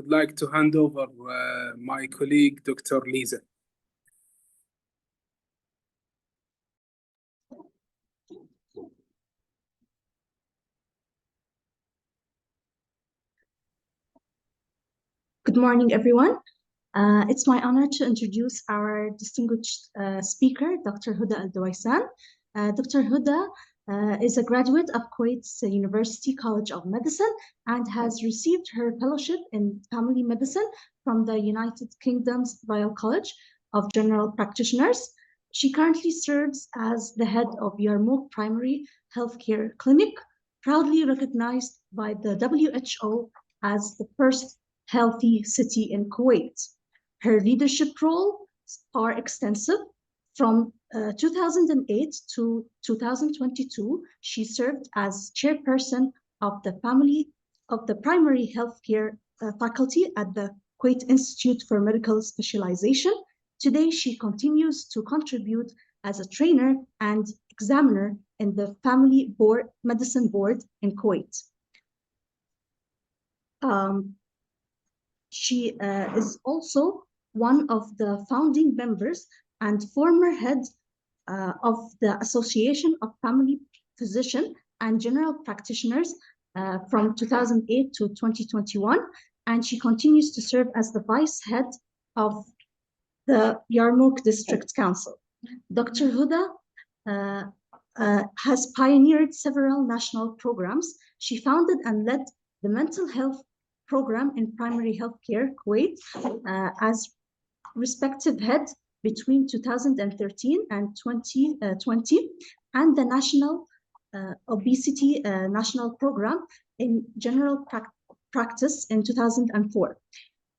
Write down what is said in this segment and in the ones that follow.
would like to hand over my colleague, Dr. Lisa. Good morning, everyone. It's my honor to introduce our distinguished speaker, Dr. Huda Alduwaisan. Dr. Huda is a graduate of Kuwait's University College of Medicine and has received her fellowship in family medicine from the United Kingdom's Royal College of General Practitioners. She currently serves as the head of Yarmouk Primary Healthcare Clinic, proudly recognized by the WHO as the first healthy city in Kuwait. Her leadership roles are extensive. From 2008 to 2022, she served as chairperson of the primary healthcare faculty at the Kuwait Institute for Medical Specialization. Today, she continues to contribute as a trainer and examiner in the Family Medicine Board in Kuwait. She is also one of the founding members and former head of the Association of Family Physicians and General Practitioners from 2008 to 2021, and she continues to serve as the vice head of the Yarmouk District Council. Dr. Huda has pioneered several national programs. She founded and led the mental health program in primary healthcare Kuwait as respective head between 2013 and 2020, and the national obesity national program in general practice in 2004.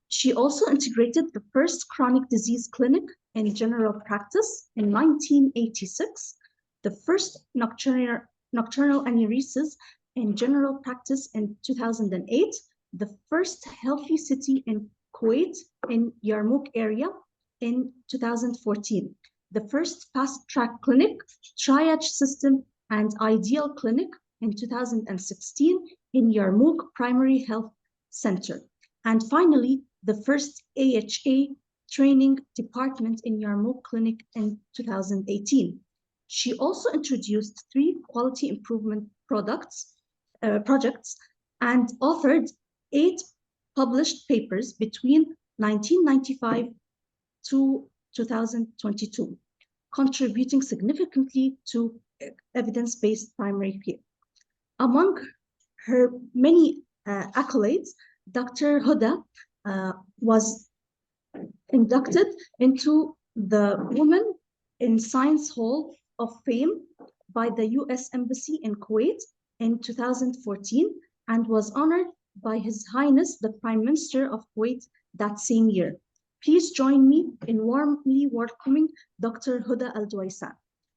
She also integrated the first chronic disease clinic in general practice in 1986, the first nocturnal enuresis in general practice in 2008, the first healthy city in Kuwait in Yarmouk area in 2014, the first fast-track clinic, triage system, and ideal clinic in 2016 in Yarmouk Primary Health Center, and finally, the first AHA training department in Yarmouk Clinic in 2018. She also introduced 3 quality improvement projects and authored 8 published papers between 1995 to 2022, contributing significantly to evidence-based primary care. Among her many accolades, Dr. Huda was inducted into the Women in Science Hall of Fame by the US Embassy in Kuwait in 2014 and was honored by His Highness the Prime Minister of Kuwait that same year. Please join me in warmly welcoming Dr. Huda Alduwaisan.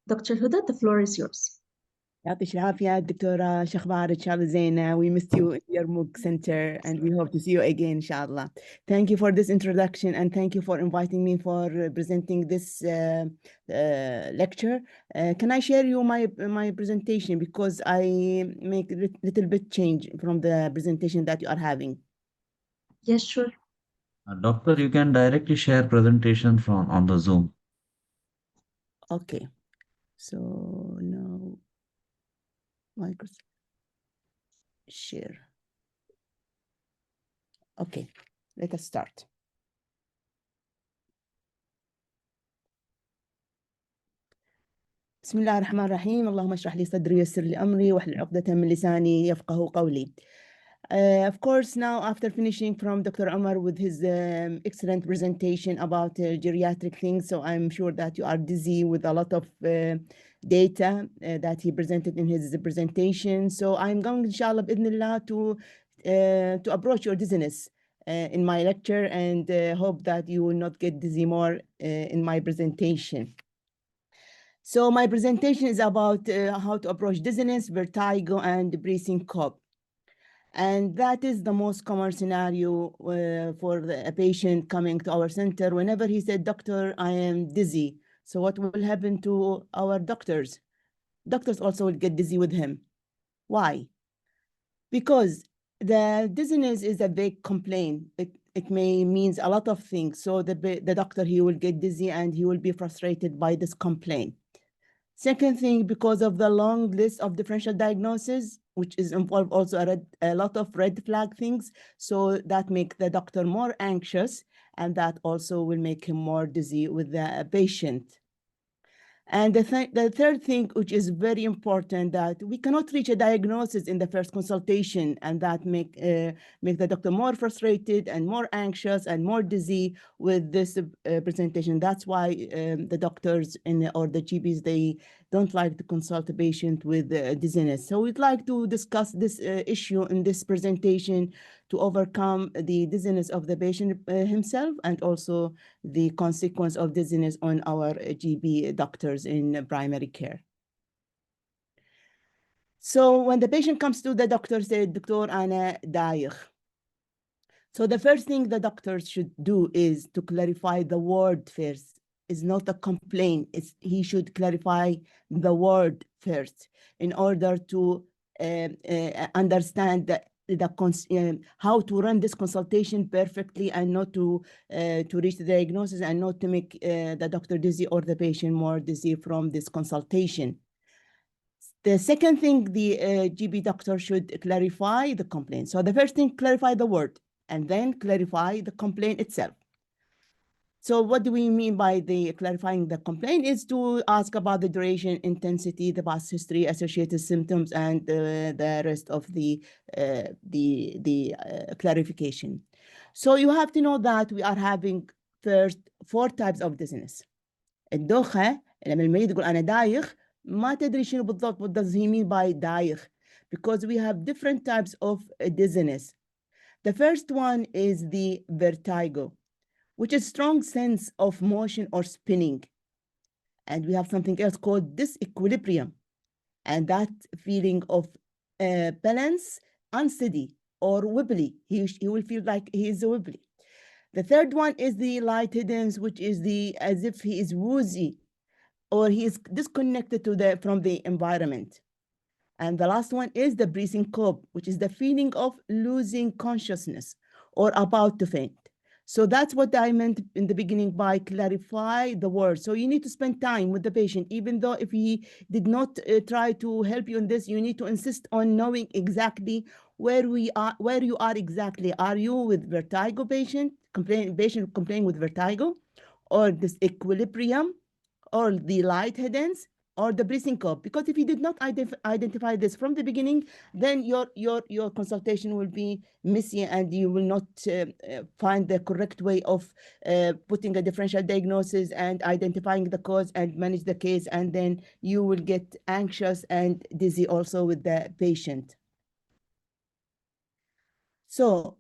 Dr. Huda, the floor is yours. يعطيك العافية دكتورة شخبار إن شاء الله زينة. We missed you in Yarmouk Center and we hope to see you again inshallah. Thank you for this introduction and thank you for inviting me for presenting this lecture. Can I share you my presentation because I make a little bit change from the presentation that you are having? Yes, sure. Doctor, you can directly share presentation from on the Zoom. Okay, so now Microsoft share. Okay, let us start. بسم الله الرحمن الرحيم. اللهم اشرح لي صدري ويسر لي أمري واحلل عقدة من لساني يفقهوا قولي. Of course, now after finishing from Dr. Omar with his excellent presentation about geriatric things, so I'm sure that you are dizzy with a lot of data that he presented in his presentation. So I'm going, inshallah, b'idhnillah, to approach your dizziness in my lecture and hope that you will not get dizzy more in my presentation. So my presentation is about how to approach dizziness, vertigo, and breathing cough. And that is the most common scenario for a patient coming to our center. Whenever he said, "Doctor, I am dizzy." So what will happen to our doctors? Doctors also will get dizzy with him. Why? Because The dizziness is a big complaint. It may means a lot of things. So the doctor, he will get dizzy and he will be frustrated by this complaint. Second thing, because of the long list of differential diagnosis, which is involved also a lot of red flag things. So that make the doctor more anxious, and that also will make him more dizzy with the patient. And the third thing, which is very important, that we cannot reach a diagnosis in the first consultation, and that make the doctor more frustrated and more anxious and more dizzy with this presentation. That's why the doctors or the GPs, they don't like to consult a patient with dizziness. So we'd like to discuss this issue in this presentation to overcome the dizziness of the patient himself, and also the consequence of dizziness on our GB doctors in primary care. So when the patient comes to the doctor, say, Doctor, أنا دايخ. So the first thing the doctors should do is to clarify the word first. It's not a complaint. He should clarify the word first in order to understand how to run this consultation perfectly, and not to reach the diagnosis, and not to make the doctor dizzy or the patient more dizzy from this consultation. The second thing, the GB doctor should clarify the complaint. So the first thing, clarify the word, and then clarify the complaint itself. So what do we mean by the clarifying the complaint? Is to ask about the duration, intensity, the past history, associated symptoms, and the rest of the clarification. So you have to know that we are having first 4 types of dizziness. الدوخة لما المريض يقول أنا دايخ ما تدري شنو بالضبط what does he mean by دايخ, because we have different types of dizziness. The first one is the vertigo, which is strong sense of motion or spinning. And we have something else called disequilibrium, and that feeling of balance, unsteady or wibbly. He will feel like he is wibbly. The third one is the lightheadedness, which is as if he is woozy, or he is disconnected from the environment. And the last one is the breathing cough, which is the feeling of losing consciousness or about to faint. So that's what I meant in the beginning by clarify the word. So you need to spend time with the patient, even though if he did not try to help you in this, you need to insist on knowing exactly where you are exactly. Are you with vertigo patient complaining with vertigo, or this equilibrium, or the lightheadedness, or the breathing cough? Because if you did not identify this from the beginning, then your consultation will be messy, and you will not find the correct way of putting a differential diagnosis and identifying the cause and manage the case, and then you will get anxious and dizzy also with the patient. So,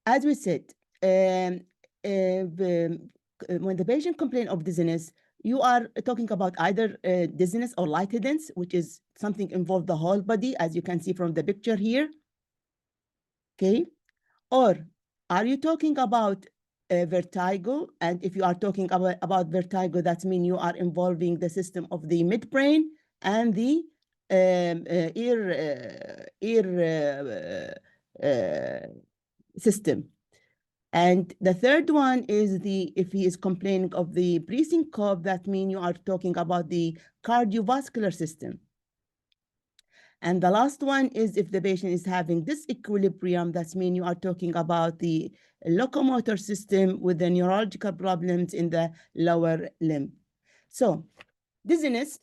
as we said, when the patient complains of dizziness, you are talking about either dizziness or lightheadedness, which is something involved the whole body, as you can see from the picture here. Okay, or are you talking about vertigo? And if you are talking about vertigo, that means you are involving the system of the midbrain and the ear system. And the third one is if he is complaining of the breathing cough, that means you are talking about the cardiovascular system. And the last one is if the patient is having disequilibrium, that means you are talking about the locomotor system with the neurological problems in the lower limb. So dizziness,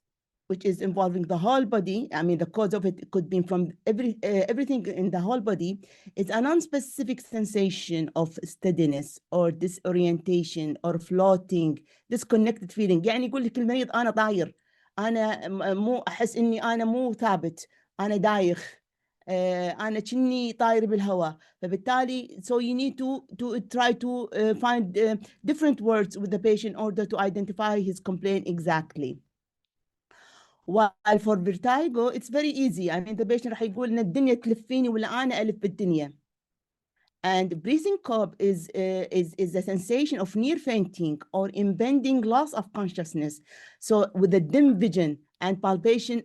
which is involving the whole body, I mean, the cause of it could be from everything in the whole body, is a non-specific sensation of steadiness or disorientation or floating, disconnected feeling. يعني يقول لك المريض أنا طاير، أنا مو أحس إني أنا مو ثابت، أنا دايخ، أنا كني طاير بالهواء. فبالتالي so you need to try to find different words with the patient in order to identify his complaint exactly. While for vertigo, it's very easy. I mean, the patient راح يقول إن الدنيا تلفيني ولا أنا ألف بالدنيا. And breathing cough is a sensation of near fainting or impending loss of consciousness. So with the dim vision and palpitation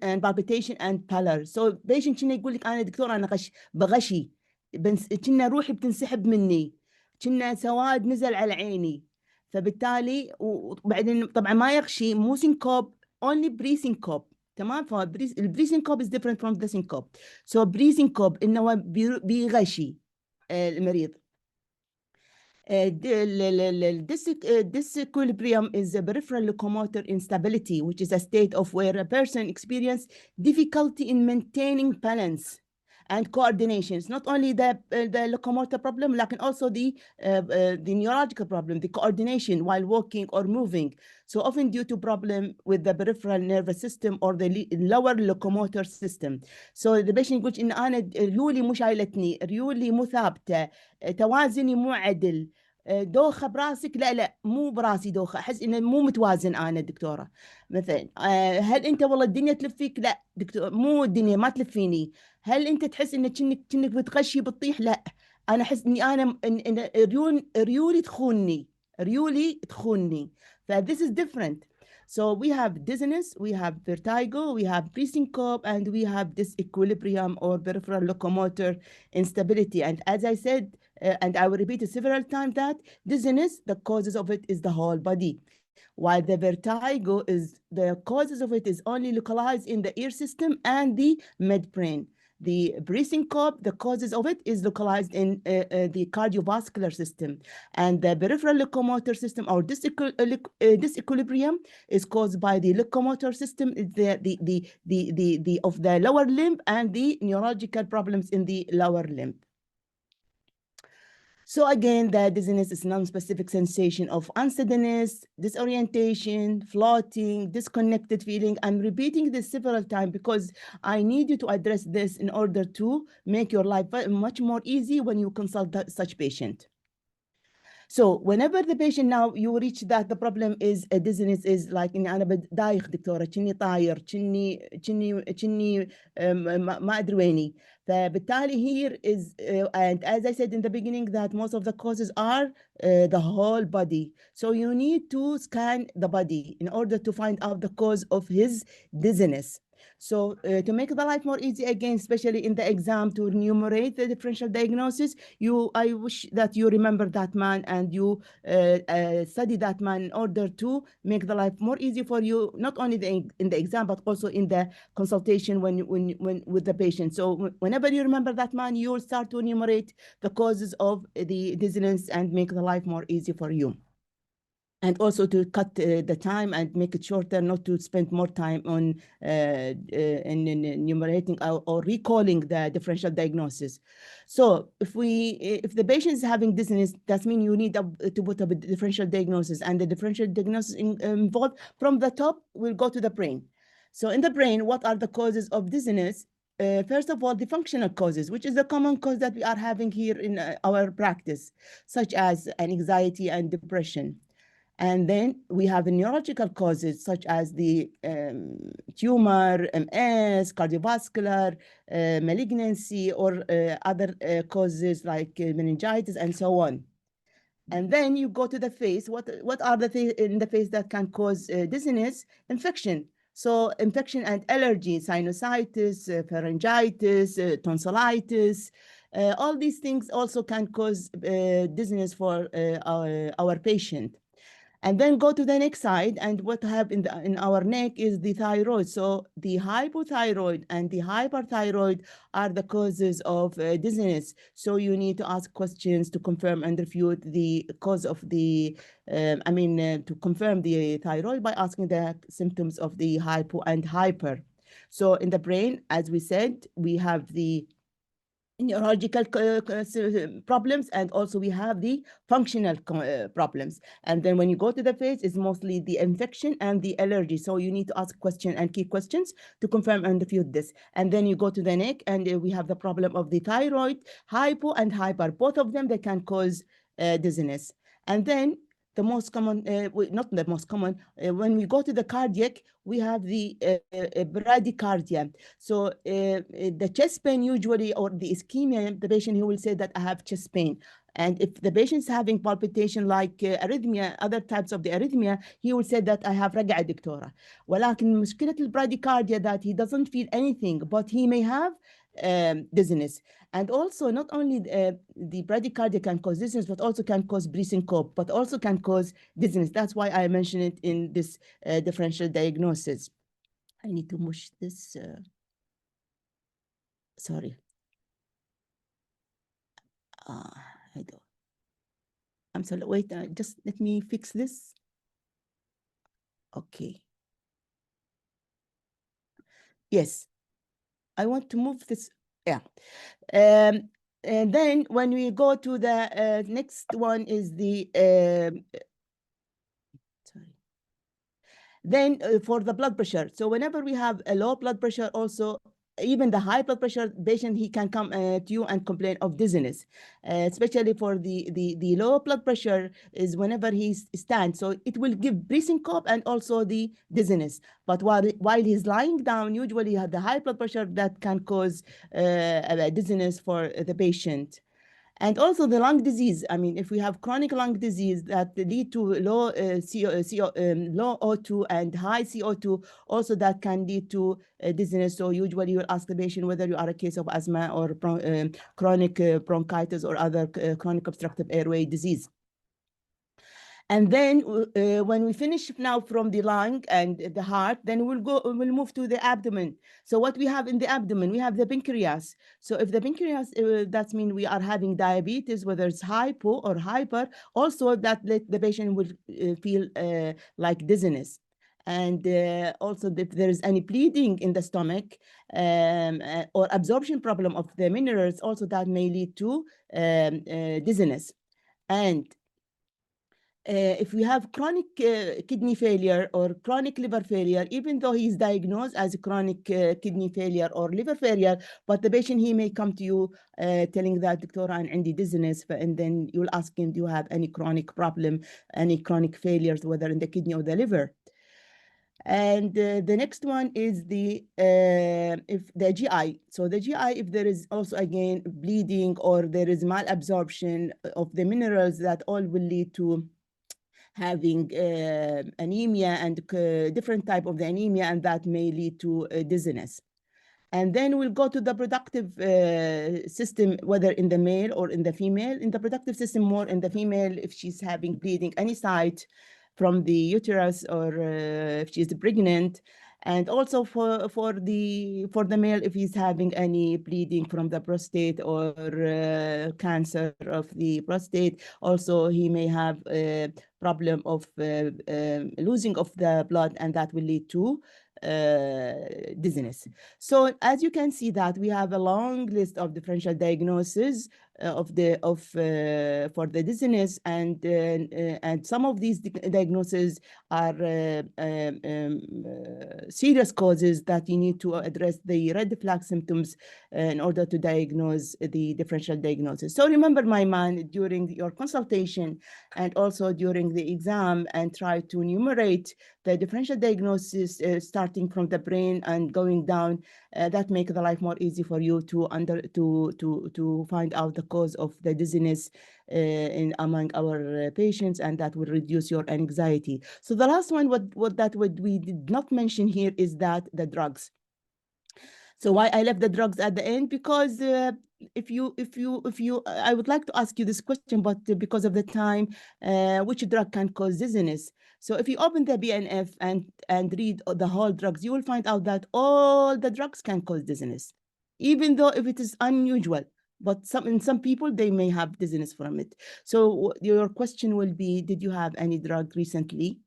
and pallor. So patient شنو يقول لك أنا دكتور أنا بغشي. كنا روحي بتنسحب مني، كنا سواد نزل على عيني. فبالتالي وبعدين طبعا ما يغشي مو سينكوب، only بري-سينكوب. تمام. فالبري-سينكوب is different from the syncope. so بري-سينكوب انه بيغشي المريض. Disequilibrium is a peripheral locomotor instability, which is a state of where a person experiences difficulty in maintaining balance and coordination. It's not only the locomotor problem, but also the neurological problem, the coordination while walking or moving. So often due to problem with the peripheral nervous system or the lower locomotor system. So the patient يقول إن أنا ريولي مو شايلتني، ريولي مو ثابتة، توازني مو عدل، دوخة براسك، لا مو براسي دوخة، أحس إنه مو متوازن أنا دكتورة. مثلا هل أنت والله الدنيا تلف فيك؟ لا دكتور، مو الدنيا ما تلفيني. هل أنت تحس إنك كأنك بتغشي بتطيح؟ لا، أنا أحس إني أنا إن ريولي تخونني، ريولي تخونني. ف this is different. So we have dizziness, we have vertigo, we have pre-syncope, and we have disequilibrium or peripheral locomotor instability. And as I said, and I will repeat it several times, that dizziness, the causes of it is the whole body, while the vertigo is the causes of it is only localized in the ear system and the midbrain. The pre-syncope, the causes of it is localized in the cardiovascular system, and the peripheral locomotor system or disequilibrium is caused by the locomotor system, of the lower limb and the neurological problems in the lower limb. So again, the dizziness is non-specific sensation of unsteadiness, disorientation, floating, disconnected feeling. I'm repeating this several times because I need you to address this in order to make your life much more easy when you consult such patient. So whenever the patient now you reach that the problem is a dizziness is like إني أنا دايخ دكتورة، كني طاير، كني ما أدري ويني. فبالتالي here is and as I said in the beginning that most of the causes are the whole body. So you need to scan the body in order to find out the cause of his dizziness. So to make the life more easy again, especially in the exam, to enumerate the differential diagnosis, I wish that you remember that man and you study that man in order to make the life more easy for you, not only in the exam, but also in the consultation when with the patient. So whenever you remember that man, you will start to enumerate the causes of the dizziness and make the life more easy for you. And also to cut the time and make it shorter, not to spend more time on in enumerating or recalling the differential diagnosis. So if the patient is having dizziness, that means you need to put up a differential diagnosis, and the differential diagnosis involved from the top will go to the brain. So in the brain, what are the causes of dizziness? First of all, the functional causes, which is the common cause that we are having here in our practice, such as anxiety and depression. And then we have the neurological causes such as the tumor, MS, cardiovascular, malignancy, or other causes like meningitis and so on. And then you go to the face. What are the things in the face that can cause dizziness? Infection. So infection and allergy, sinusitis, pharyngitis, tonsillitis, all these things also can cause dizziness for our patient. And then go to the next side, and what have in our neck is the thyroid. So the hypothyroid and the hyperthyroid are the causes of dizziness. So you need to ask questions to confirm and refute the cause of the, to confirm the thyroid by asking the symptoms of the hypo and hyper. So in the brain, as we said, we have the neurological problems, and also we have the functional problems. And then when you go to the face, it's mostly the infection and the allergy. So you need to ask questions and key questions to confirm and refute this. And then you go to the neck, and we have the problem of the thyroid, hypo and hyper. Both of them, they can cause dizziness. And then the most common, not the most common, when we go to the cardiac, we have the bradycardia. So the chest pain usually, or the ischemia, the patient, he will say that I have chest pain. And if the patient is having palpitation like arrhythmia, other types of the arrhythmia, he will say that I have رقعة دكتورة. ولكن مشكلة البراديكارديا that he doesn't feel anything, but he may have dizziness. And also not only the bradycardia can cause dizziness, but also can cause pre-syncope, but also can cause dizziness. That's why I mentioned it in this differential diagnosis. I need to mush this. Sorry. I don't. I'm sorry. Wait, just let me fix this. Okay. Yes. I want to move this. Yeah. And then when we go to the next one is the sorry. Then for the blood pressure. So whenever we have a low blood pressure, also even the high blood pressure patient, he can come to you and complain of dizziness, especially for the low blood pressure is whenever he stands. So it will give pre-syncope and also the dizziness. But while he's lying down, usually the high blood pressure that can cause dizziness for the patient. And also the lung disease. I mean, if we have chronic lung disease that lead to low low O2 and high CO2, also that can lead to dizziness. So usually you'll ask the patient whether you are a case of asthma or chronic bronchitis or other chronic obstructive airway disease. And then when we finish now from the lung and the heart, then we'll move to the abdomen. So what we have in the abdomen, we have the pancreas. So if the pancreas, that means we are having diabetes, whether it's hypo or hyper, also that the patient will feel like dizziness. And also if there is any bleeding in the stomach or absorption problem of the minerals, also that may lead to dizziness. And if we have chronic kidney failure or chronic liver failure, even though he's diagnosed as chronic kidney failure or liver failure, but the patient, he may come to you telling that, Doctor, I'm in dizziness, and then you'll ask him, do you have any chronic problem, any chronic failures, whether in the kidney or the liver? And the next one is the if the GI. So the GI, if there is also again bleeding or there is malabsorption of the minerals, that all will lead to having anemia and different type of the anemia, and that may lead to dizziness. And then we'll go to the productive system, whether in the male or in the female. In the productive system, more in the female, if she's having bleeding any site from the uterus or if she's pregnant. And also for the male, if he's having any bleeding from the prostate or cancer of the prostate, also he may have a problem of losing of the blood, and that will lead to dizziness. So as you can see that we have a long list of differential diagnoses for the dizziness, and some of these diagnoses are serious causes that you need to address the red flag symptoms in order to diagnose the differential diagnosis. So remember, my man, during your consultation and also during the exam, and try to enumerate the differential diagnosis starting from the brain and going down. That make the life more easy for you to find out the cause of the dizziness among our patients, and that will reduce your anxiety. So the last one, what we did not mention here is that the drugs. So why I left the drugs at the end? Because if you, I would like to ask you this question, but because of the time, which drug can cause dizziness? So if you open the BNF and read the whole drugs, you will find out that all the drugs can cause dizziness, even though if it is unusual. But in some people, they may have dizziness from it. So your question will be, did you have any drug recently?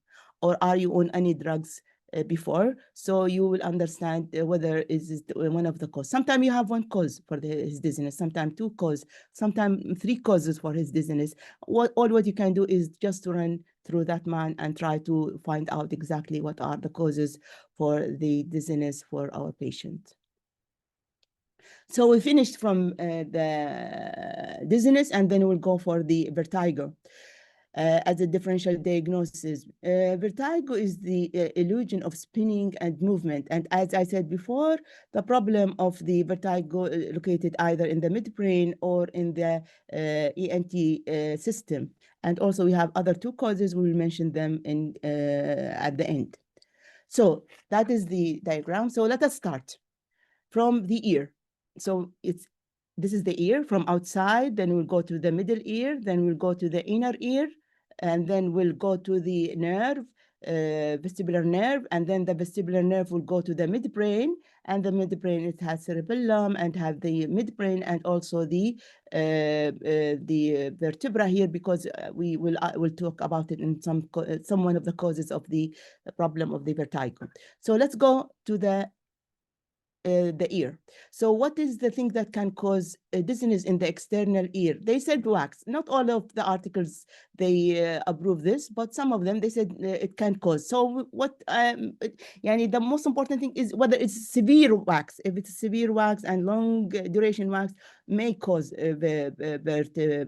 Or are you on any drugs before? So you will understand whether is one of the causes. Sometimes you have one cause for his dizziness, sometimes two causes, sometimes three causes for his dizziness. All what you can do is just run through that man and try to find out exactly what are the causes for the dizziness for our patient. So we finished from the dizziness, and then we'll go for the vertigo. As a differential diagnosis. Vertigo is the illusion of spinning and movement. And as I said before, the problem of the vertigo located either in the midbrain or in the ENT system. And also we have other two causes, we will mention them at the end. So that is the diagram. So let us start from the ear. so this is the ear from outside, then we'll go to the middle ear, then we'll go to the inner ear, and then we'll go to the nerve, vestibular nerve, and then the vestibular nerve will go to the midbrain, and the midbrain, it has cerebellum and have the midbrain and also the vertebra here, because we will talk about it in some one of the causes of the problem of the vertigo. So let's go to the ear. So what is the thing that can cause dizziness in the external ear? They said wax. Not all of the articles, they approve this, but some of them, they said it can cause. So what, the most important thing is whether it's severe wax. If it's severe wax and long duration wax may cause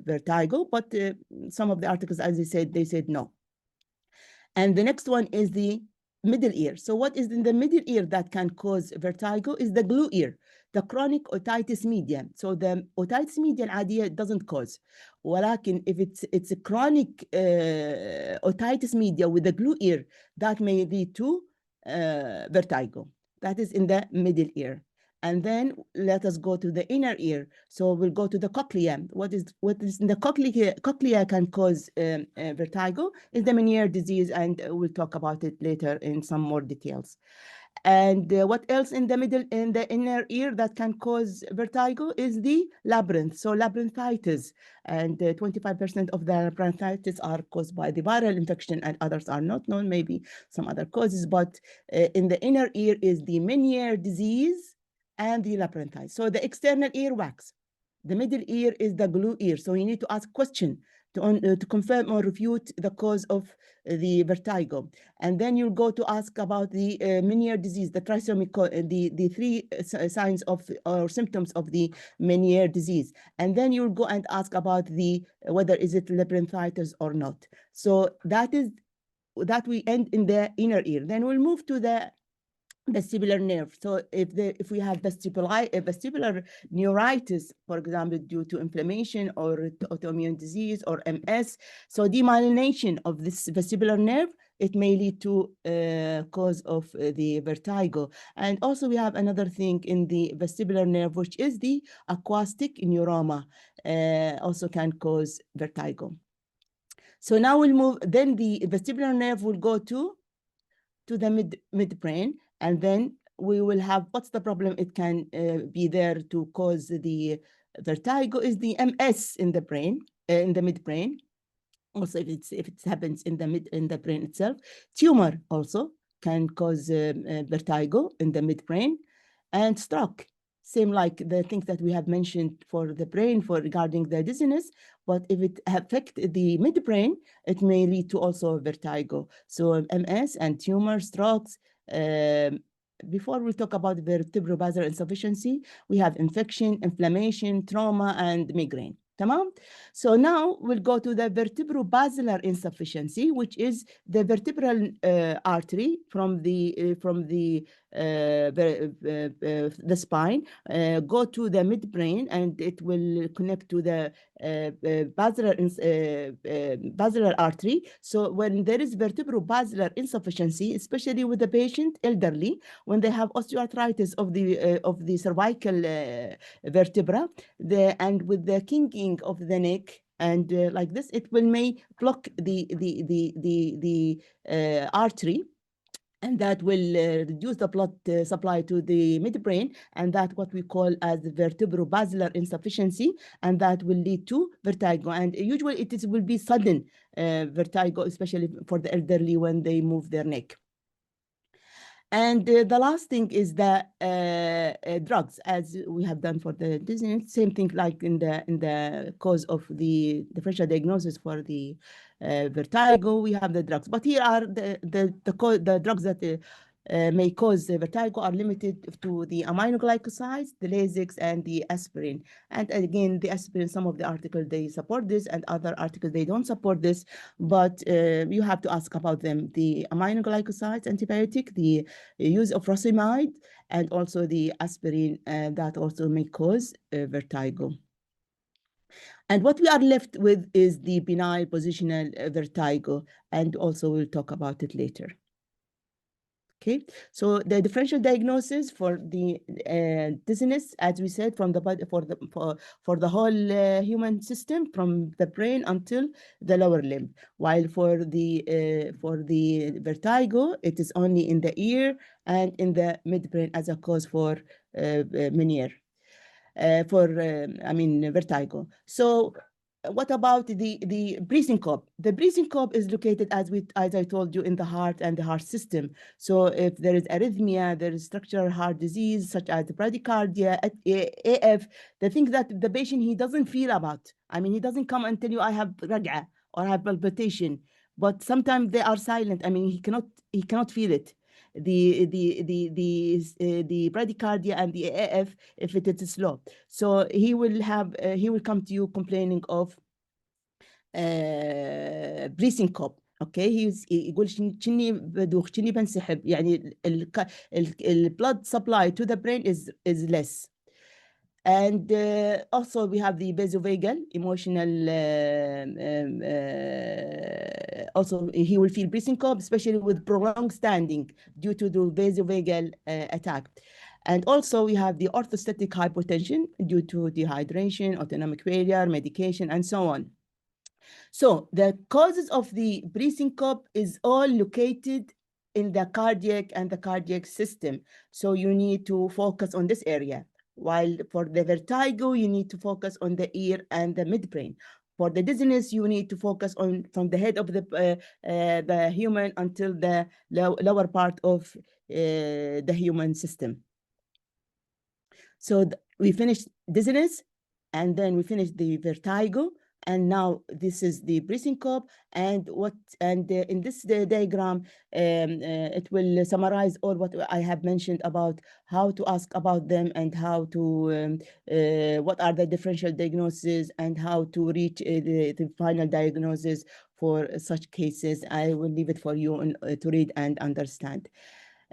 vertigo, but some of the articles, as they said no. And the next one is the middle ear. So what is in the middle ear that can cause vertigo is the glue ear, the chronic otitis media. So the otitis media idea doesn't cause. ولكن if it's a chronic otitis media with the glue ear, that may lead to vertigo. That is in the middle ear. And then let us go to the inner ear. So we'll go to the cochlea. What is in the cochlea can cause vertigo is the Meniere disease, and we'll talk about it later in some more details. And what else in the inner ear that can cause vertigo is the labyrinth. So labyrinthitis, and 25% of the labyrinthitis are caused by the viral infection, and others are not known, maybe some other causes. But in the inner ear is the Meniere disease and the labyrinthitis. So the external ear wax. The middle ear is the glue ear. So you need to ask question to confirm or refute the cause of the vertigo. And then you'll go to ask about the Meniere disease, the trisomy, the three signs of or symptoms of the Meniere disease. And then you'll go and ask about the whether is it labyrinthitis or not. So that we end in the inner ear. Then we'll move to the vestibular nerve. So if we have vestibular neuritis, for example, due to inflammation or autoimmune disease or MS, so demyelination of this vestibular nerve, it may lead to cause of the vertigo. And also we have another thing in the vestibular nerve, which is the acoustic neuroma, also can cause vertigo. So now we'll move, then the vestibular nerve will go to the midbrain, and then we will have, what's the problem it can be there to cause the vertigo is the MS in the brain, in the midbrain. Also, if it happens in the brain itself. Tumor also can cause vertigo in the midbrain, and stroke. Same like the things that we have mentioned for the brain regarding the dizziness, but if it affects the midbrain, it may lead to also vertigo. So MS and tumor, strokes. Before we talk about vertebrobasilar insufficiency, we have infection, inflammation, trauma, and migraine. Tamam? So now we'll go to the vertebrobasilar insufficiency, which is the vertebral artery from the spine, go to the midbrain, and it will connect to the basilar artery. So when there is vertebrobasilar insufficiency, especially with the patient elderly, when they have osteoarthritis of the cervical vertebra, and with the kinking of the neck, and like this, it may block the artery, and that will reduce the blood supply to the midbrain, and that what we call as vertebrobasilar insufficiency, and that will lead to vertigo. And usually it will be sudden vertigo, especially for the elderly when they move their neck. And the last thing is the drugs, as we have done for the dizziness. Same thing like in the cause of the differential diagnosis for the vertigo, we have the drugs. But here are the drugs that may cause vertigo are limited to the aminoglycosides, the Lasix, and the aspirin. And again, the aspirin, some of the articles, they support this, and other articles, they don't support this. But you have to ask about them. The aminoglycosides, antibiotic, the use of furosemide, and also the aspirin, that also may cause vertigo. And what we are left with is the benign positional vertigo, and also we'll talk about it later. Okay, so the differential diagnosis for the dizziness, as we said, from the body for the whole human system, from the brain until the lower limb. While for the vertigo, it is only in the ear and in the midbrain as a cause for Meniere. Vertigo. So what about the breathing cope? The breathing cope is located, as I told you, in the heart and the heart system. So if there is arrhythmia, there is structural heart disease such as bradycardia, AF, the things that the patient he doesn't feel about. I mean, he doesn't come and tell you I have rag'a or I have palpitation, but sometimes they are silent. I mean, he cannot feel it. The bradycardia and the AF, if it is slow. So he will come to you complaining of breathing cope. Okay, يقول شني بدوخ شني بنسحب يعني ال blood supply to the brain is less. And also we have the vasovagal emotional, also he will feel breathing cope, especially with prolonged standing due to the vasovagal attack. And also we have the orthostatic hypotension due to dehydration, autonomic failure, medication, and so on. So the causes of the breathing cope is all located in the cardiac and the cardiac system. So you need to focus on this area. While for the vertigo, you need to focus on the ear and the midbrain. For the dizziness, you need to focus on from the head of the human until the lower part of the human system. So we finished dizziness, and then we finished the vertigo, and now this is the breathing cope. And in this diagram, it will summarize all what I have mentioned about how to ask about them and how to what are the differential diagnoses and how to reach the final diagnosis for such cases. I will leave it for you to read and understand.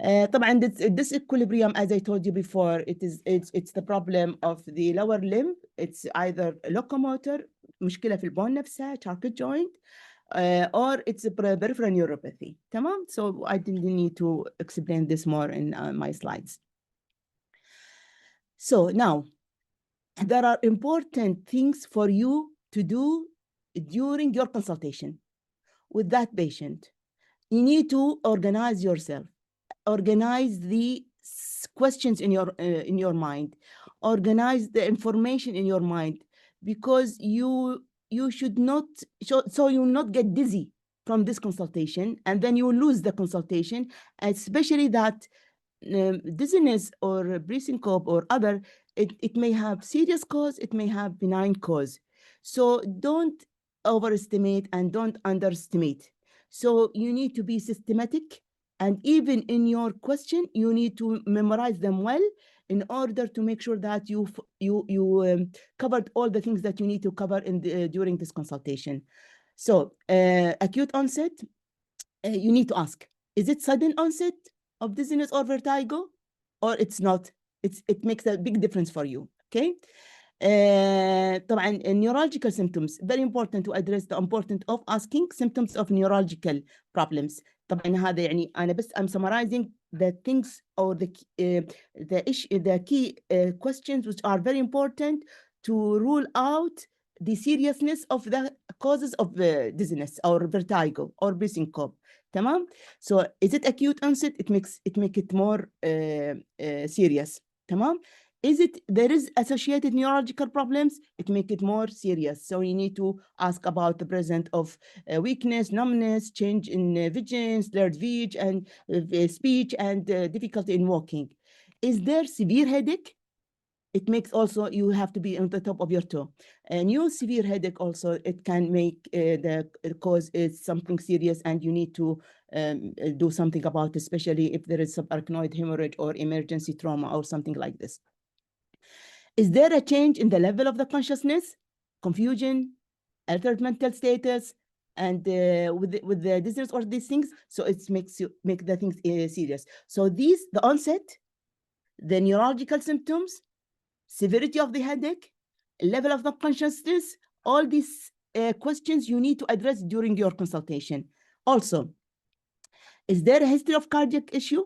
طبعا this equilibrium, as I told you before, it's the problem of the lower limb. It's either locomotor, مشكلة في البون نفسها, charpent joint, or it's a peripheral neuropathy. تمام? So I didn't need to explain this more in my slides. So now, there are important things for you to do during your consultation with that patient. You need to organize yourself. Organize the questions in your mind. Organize the information in your mind, because you should not, so you will not get dizzy from this consultation, and then you will lose the consultation, especially that dizziness or breathing cope or other, it may have serious cause, it may have benign cause. So don't overestimate and don't underestimate. So you need to be systematic, and even in your question, you need to memorize them well in order to make sure that you covered all the things that you need to cover during this consultation. So acute onset, you need to ask, is it sudden onset of dizziness or vertigo, or it's not? It makes a big difference for you. Okay. طبعا neurological symptoms, very important to address the importance of asking symptoms of neurological problems. طبعا هذا يعني أنا بس I'm summarizing the things or the key questions which are very important to rule out the seriousness of the causes of dizziness or vertigo or breathing cope. تمام? So is it acute onset? It make it more serious. تمام? There is associated neurological problems, it make it more serious. So you need to ask about the presence of weakness, numbness, change in vision, slurred and speech, and difficulty in walking. Is there severe headache? It makes also, you have to be on the top of your toe. A new severe headache also, it can make the cause is something serious, and you need to do something about it, especially if there is subarachnoid hemorrhage or emergency trauma or something like this. Is there a change in the level of the consciousness, confusion, altered mental status, and with the dizziness or these things? So it make the things serious. So the onset, the neurological symptoms, severity of the headache, level of the consciousness, all these questions you need to address during your consultation. Also, is there a history of cardiac issue?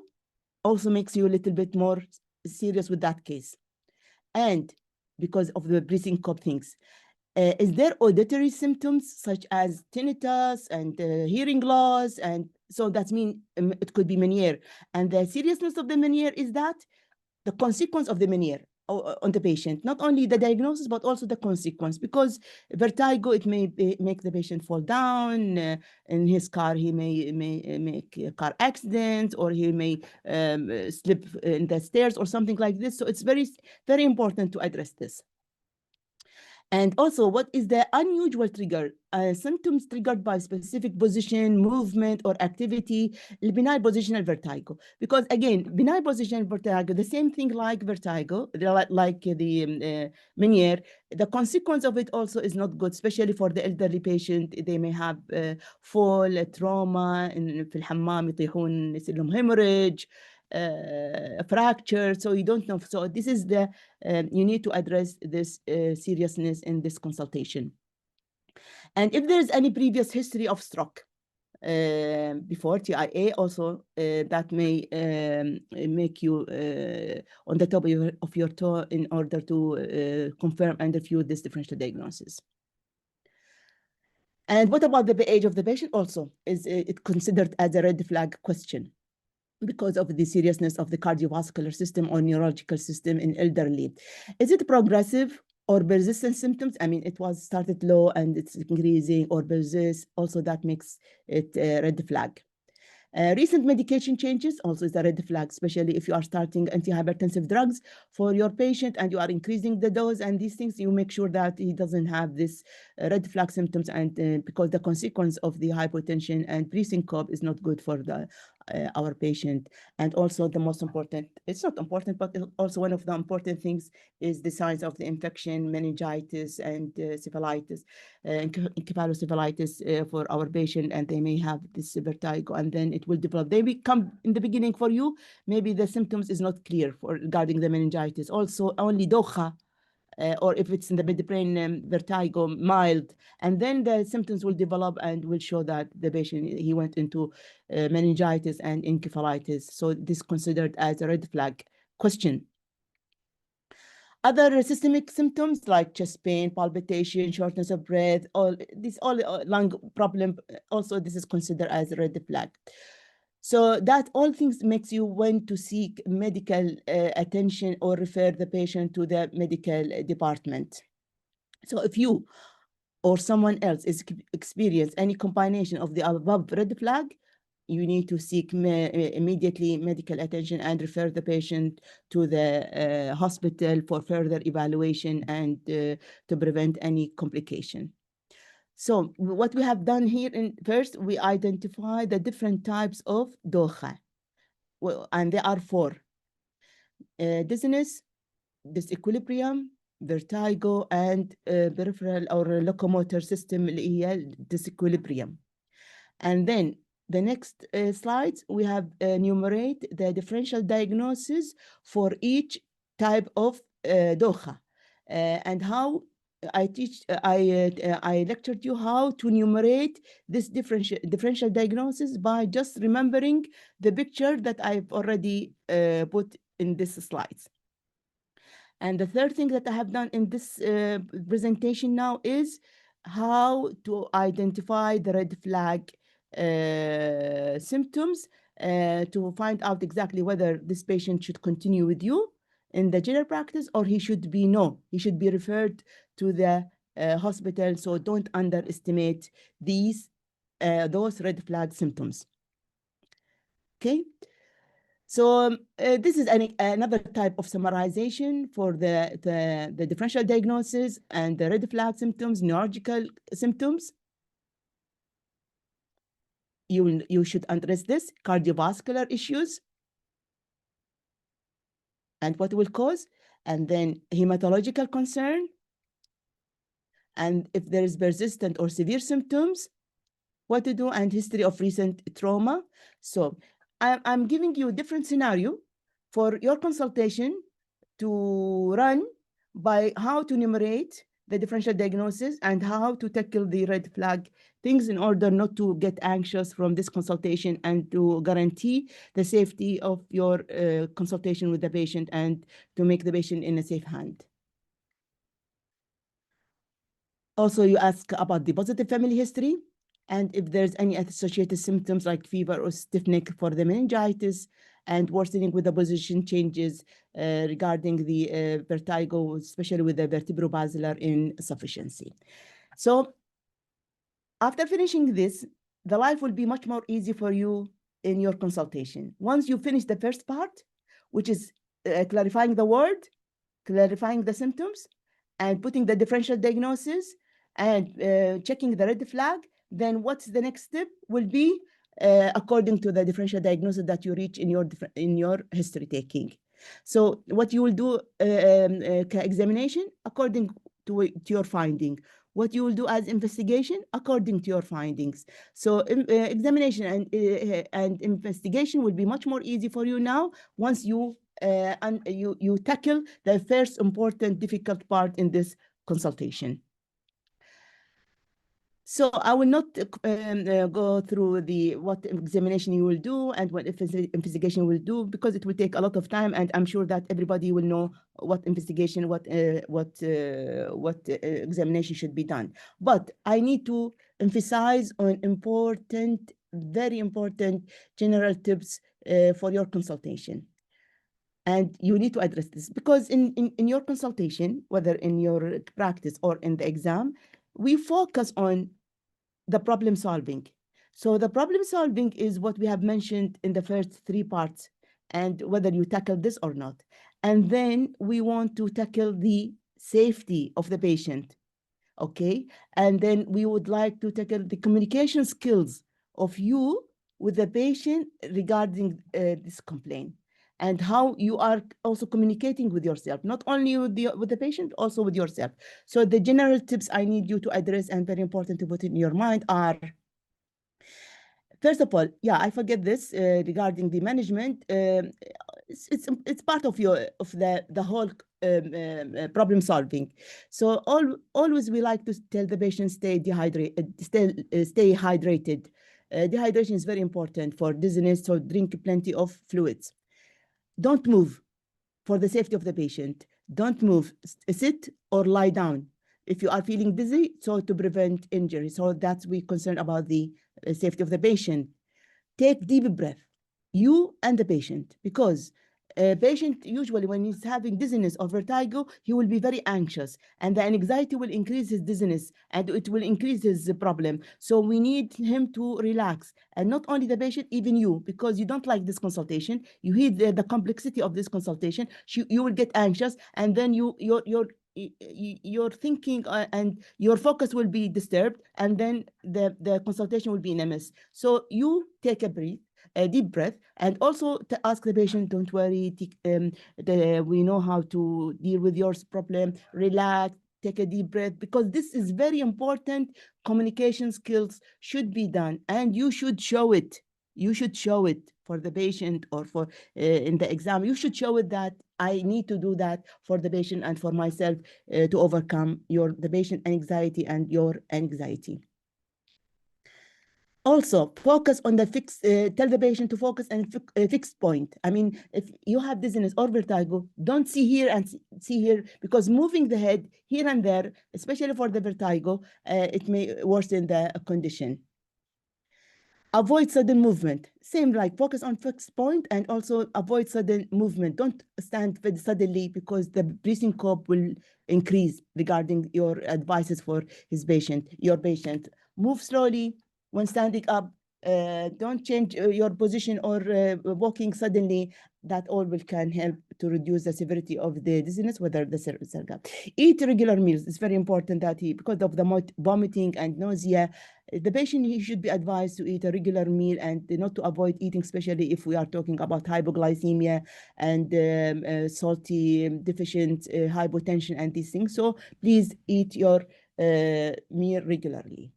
also makes you a little bit more serious with that case. And because of the breathing cough things, is there auditory symptoms such as tinnitus and hearing loss? And so that means it could be Meniere. And the seriousness of the Meniere is that the consequence of the Meniere on the patient, not only the diagnosis, but also the consequence, because vertigo, it may make the patient fall down. In his car, he may make a car accident, or he may slip in the stairs or something like this. So it's very, very important to address this. And also, what is the unusual trigger? Symptoms triggered by specific position, movement, or activity, benign positional vertigo. Because again, benign positional vertigo, the same thing like vertigo, like the Meniere, the consequence of it also is not good, especially for the elderly patient. They may have fall, trauma, في الحمام يطيحون يصير لهم hemorrhage, fracture, so you don't know. So this is the, you need to address this seriousness in this consultation. And if there's any previous history of stroke before TIA also, that may make you on the top of your toe in order to confirm and refute this differential diagnosis. And what about the age of the patient also? Is it considered as a red flag question because of the seriousness of the cardiovascular system or neurological system in elderly? Is it progressive or persistent symptoms? I mean, it was started low and it's increasing or persist. Also, that makes it a red flag. Recent medication changes also is a red flag, especially if you are starting antihypertensive drugs for your patient and you are increasing the dose and these things, you make sure that he doesn't have this red flag symptoms, and because the consequence of the hypotension and breathing cough is not good for the our patient. And also the most important, it's not important, but also one of the important things is the signs of the infection, meningitis and cephalitis, encephalocephalitis for our patient, and they may have this vertigo, and then it will develop. They become in the beginning for you, maybe the symptoms is not clear for regarding the meningitis. Also only doha, or if it's in the midbrain vertigo, mild, and then the symptoms will develop and will show that the patient, he went into meningitis and encephalitis. So this is considered as a red flag question. Other systemic symptoms like chest pain, palpitation, shortness of breath, all lung problem, also this is considered as a red flag. So that all things makes you want to seek medical attention or refer the patient to the medical department. So if you or someone else is experience any combination of the above red flag, you need to seek immediately medical attention and refer the patient to the hospital for further evaluation and to prevent any complication. So what we have done here, first, we identify the different types of doha. Well, and there are 4. Dizziness, disequilibrium, vertigo, and peripheral or locomotor system disequilibrium. And then the next slides, we have enumerate the differential diagnosis for each type of doha, and how I lectured you how to enumerate this differential diagnosis by just remembering the picture that I've already put in this slides. And the third thing that I have done in this presentation now is how to identify the red flag symptoms to find out exactly whether this patient should continue with you in the general practice or he should be referred to the hospital. So don't underestimate those red flag symptoms. Okay. So this is another type of summarization for the differential diagnosis and the red flag symptoms, neurological symptoms. You should address this, cardiovascular issues and what will cause, and then hematological concern, and if there is persistent or severe symptoms, what to do, and history of recent trauma. So I'm giving you a different scenario for your consultation to run by how to enumerate the differential diagnosis and how to tackle the red flag things in order not to get anxious from this consultation and to guarantee the safety of your consultation with the patient and to make the patient in a safe hand. Also, you ask about the positive family history and if there's any associated symptoms like fever or stiff neck for the meningitis and worsening with the position changes regarding the vertigo, especially with the vertebrobasilar insufficiency. So after finishing this, the life will be much more easy for you in your consultation. Once you finish the first part, which is clarifying the word, clarifying the symptoms, and putting the differential diagnosis, and checking the red flag, then what's the next step will be according to the differential diagnosis that you reach in your history taking. So what you will do examination according to your finding. What you will do as investigation according to your findings. So examination and investigation will be much more easy for you now once you tackle the first important difficult part in this consultation. So I will not go through what examination you will do and what investigation will do because it will take a lot of time, and I'm sure that everybody will know what investigation, what examination should be done. But I need to emphasize on important, very important general tips for your consultation. And you need to address this because in your consultation, whether in your practice or in the exam, we focus on the problem solving. So the problem solving is what we have mentioned in the first three parts and whether you tackle this or not. And then we want to tackle the safety of the patient, okay? And then we would like to tackle the communication skills of you with the patient regarding this complaint and how you are also communicating with yourself, not only with the patient, also with yourself. So the general tips I need you to address and very important to put in your mind are, first of all, yeah, I forget this regarding the management. It's part of the whole problem solving. So always we like to tell the patient stay hydrated. Dehydration is very important for dizziness, so drink plenty of fluids. Don't move for the safety of the patient. Don't move, sit or lie down if you are feeling dizzy, so to prevent injury. So that's we concerned about the safety of the patient. Take deep breath, you and the patient, because a patient usually when he's having dizziness or vertigo, he will be very anxious and the anxiety will increase his dizziness and it will increase his problem. So we need him to relax, and not only the patient, even you, because you don't like this consultation, you hear the complexity of this consultation, you will get anxious, and then your thinking and your focus will be disturbed, and then the consultation will be in a mess. So you take a deep breath, and also to ask the patient, don't worry, we know how to deal with your problem, relax, take a deep breath, because this is very important. Communication skills should be done, and you should show it. You should show it for the patient or for in the exam. You should show it that I need to do that for the patient and for myself to overcome the patient anxiety and your anxiety. Also, focus on the tell the patient to focus on a fixed point. I mean, if you have dizziness or vertigo, don't see here and see here, because moving the head here and there, especially for the vertigo, it may worsen the condition. Avoid sudden movement. Same, like focus on fixed point and also avoid sudden movement. Don't stand very suddenly because the breathing cope will increase regarding your advices for your patient. Move slowly when standing up. Don't change your position or walking suddenly. That all can help to reduce the severity of the dizziness, whether the cervical. Eat regular meals. It's very important that because of the vomiting and nausea, the patient, he should be advised to eat a regular meal and not to avoid eating, especially if we are talking about hypoglycemia and salty deficient hypotension and these things. So please eat your meal regularly.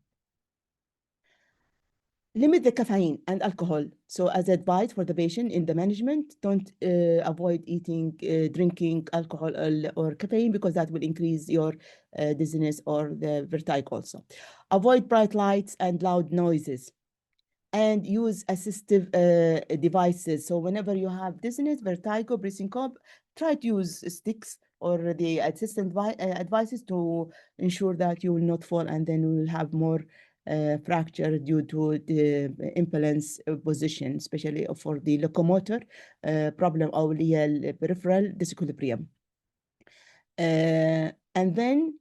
Limit the caffeine and alcohol. So as advice for the patient in the management, don't avoid eating, drinking alcohol or caffeine, because that will increase your dizziness or the vertigo also. Avoid bright lights and loud noises. And use assistive devices. So whenever you have dizziness, vertigo, breathing cough, try to use sticks or the assistant advices to ensure that you will not fall, and then you will have more fracture due to the imbalance position, especially for the locomotor problem أو اللي هي peripheral disequilibrium. And then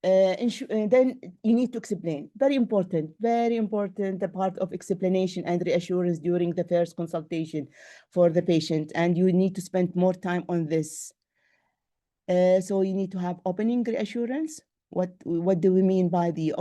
then you need to explain. Very important, the part of explanation and reassurance during the first consultation for the patient. And you need to spend more time on this. So you need to have opening reassurance. What do we mean by the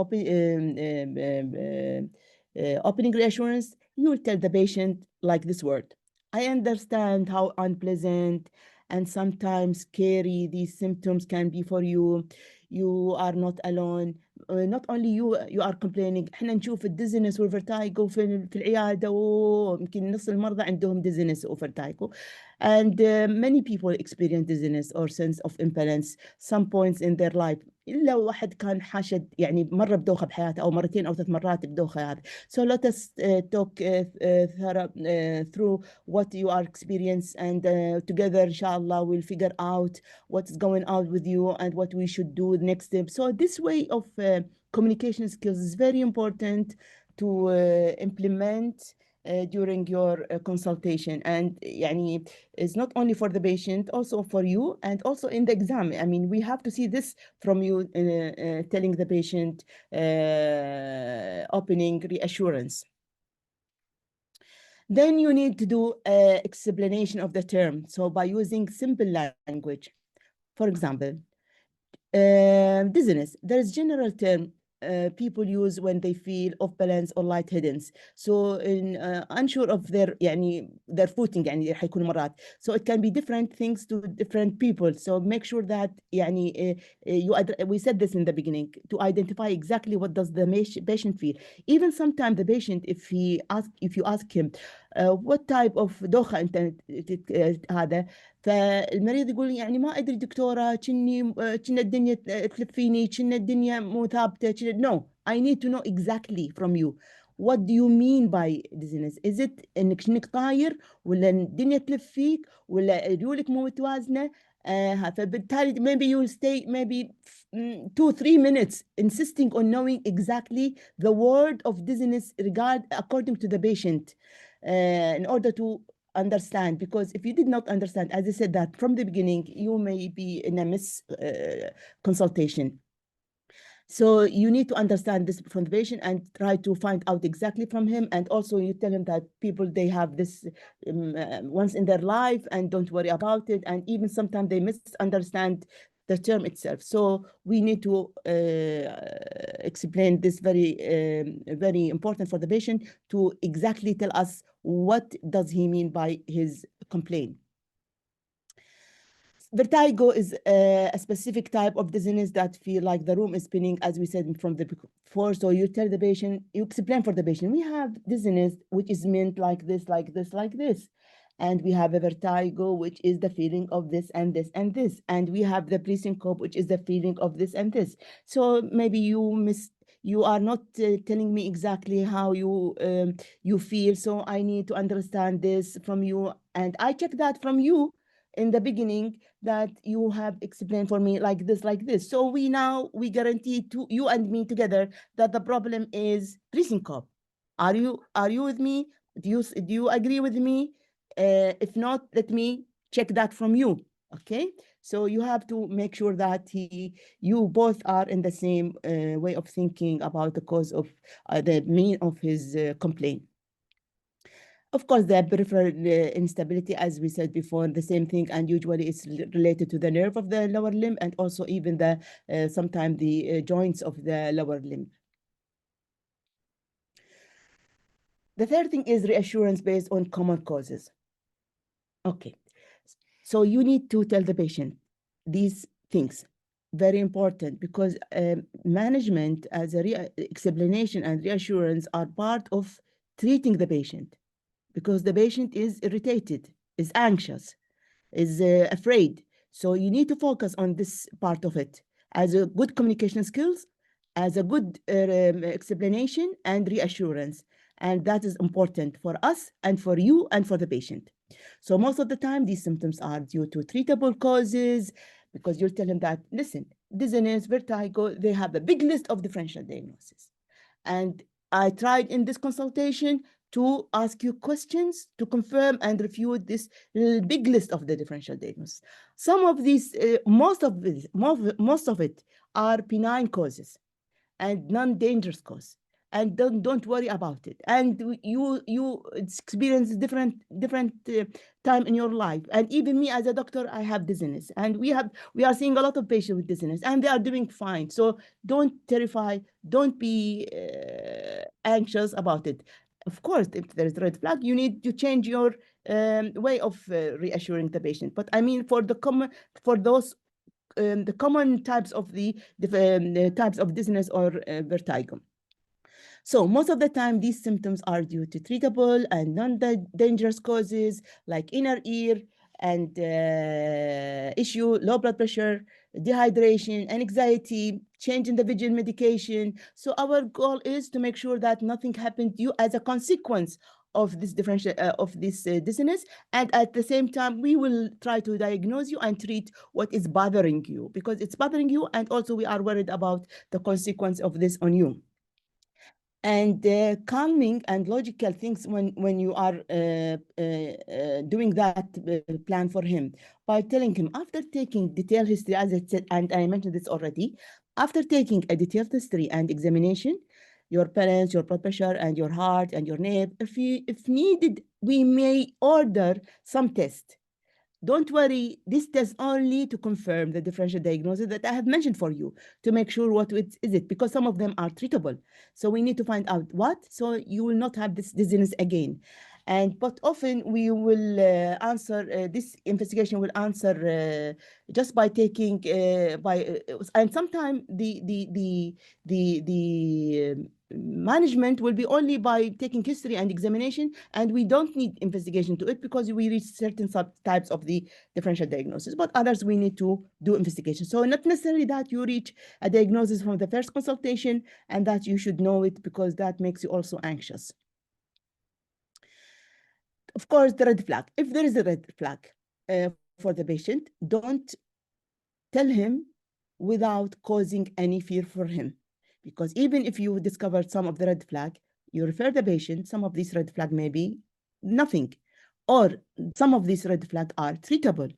opening reassurance? You will tell the patient like this word: I understand how unpleasant and sometimes scary these symptoms can be for you. You are not alone. Not only you are complaining. احنا نشوف الديزنس والفرتايجو في العيادة، ويمكن نص المرضى عندهم ديزنس وفرتايجو. And many people experience dizziness or sense of imbalance some points in their life. إلا واحد كان حاشد يعني مرة بدوخة بحياته أو مرتين أو 3 مرات بدوخة هذه. So let us talk through what you are experiencing, and together inshallah we'll figure out what's going on with you and what we should do the next step. So this way of communication skills is very important to implement during your consultation. And يعني it's not only for the patient, also for you, and also in the exam. I mean, we have to see this from you telling the patient opening reassurance. Then you need to do explanation of the term. So by using simple language, for example, dizziness, there is general term people use when they feel off balance or lightheadedness. So in unsure of their their footing يعني حيكون مرات. So it can be different things to different people. So make sure that we said this in the beginning, to identify exactly what does the patient feel. Even sometimes the patient, if you ask him what type of دوخة انت هذا، فالمريض يقول يعني ما ادري دكتورة، كنا الدنيا تلف فيني، كنا الدنيا مو ثابتة. No, I need to know exactly from you. What do you mean by dizziness? Is it انك كأنك طاير، ولا الدنيا تلف فيك، ولا رجولك مو متوازنة؟ فبالتالي maybe you'll stay maybe 2-3 minutes insisting on knowing exactly the word of dizziness according to the patient in order to understand. Because if you did not understand, as I said that from the beginning, you may be in a consultation. So you need to understand this from the patient and try to find out exactly from him. And also you tell him that people, they have this once in their life and don't worry about it. And even sometimes they misunderstand the term itself. So we need to explain this very important for the patient to exactly tell us what does he mean by his complaint. Vertigo is a specific type of dizziness that feel like the room is spinning, as we said from the before. So you tell the patient, you explain for the patient, we have dizziness, which is meant like this, like this, like this. And we have a vertigo, which is the feeling of this and this and this. And we have the breathing cough, which is the feeling of this and this. So maybe you are not telling me exactly how you feel. So I need to understand this from you. And I check that from you in the beginning, that you have explained for me like this, like this. So we guarantee to you and me together that the problem is breathing cough. Are you with me? Do you agree with me? If not, let me check that from you. Okay, so you have to make sure that you both are in the same way of thinking about the cause of the meaning of his complaint. Of course, the peripheral instability, as we said before, the same thing, and usually it's related to the nerve of the lower limb, and also even the sometimes the joints of the lower limb. The third thing is reassurance based on common causes. Okay, so you need to tell the patient these things, very important, because management as a explanation and reassurance are part of treating the patient, because the patient is irritated, is anxious, is afraid. So you need to focus on this part of it as a good communication skills, as a good explanation and reassurance. And that is important for us and for you and for the patient. So most of the time, these symptoms are due to treatable causes, because you'll tell them that, listen, dizziness, vertigo, they have a big list of differential diagnoses. And I tried in this consultation to ask you questions to confirm and refute this big list of the differential diagnosis. Some of these, most of it are benign causes and non-dangerous cause, and don't worry about it. And you experience different time in your life. And even me as a doctor, I have dizziness, and we are seeing a lot of patients with dizziness, and they are doing fine. So don't terrify, don't be anxious about it. Of course, if there is a red flag, you need to change your way of reassuring the patient. But I mean, for the common types of the types of dizziness or vertigo. So most of the time, these symptoms are due to treatable and non-dangerous causes like inner ear and issue, low blood pressure, dehydration, and anxiety, change in the vision medication. So our goal is to make sure that nothing happened to you as a consequence of this dizziness, and at the same time we will try to diagnose you and treat what is bothering you, because it's bothering you, and also we are worried about the consequence of this on you. And calming and logical things when you are doing that plan for him, by telling him, after taking detailed history, as I said, and I mentioned this already, after taking a detailed history and examination, your parents, your blood pressure, and your heart, and your nerve, if needed, we may order some tests. Don't worry, this test only to confirm the differential diagnosis that I have mentioned for you, to make sure what is it, because some of them are treatable. So we need to find out what, so you will not have this dizziness again. But often we will answer, this investigation will answer just by taking, and sometimes the management will be only by taking history and examination, and we don't need investigation to it because we reach certain subtypes of the differential diagnosis, but others we need to do investigation. So not necessarily that you reach a diagnosis from the first consultation and that you should know it, because that makes you also anxious. Of course, the red flag. If there is a red flag for the patient, don't tell him without causing any fear for him. Because even if you discovered some of the red flag, you refer the patient, some of these red flag may be nothing, or some of these red flag are treatable,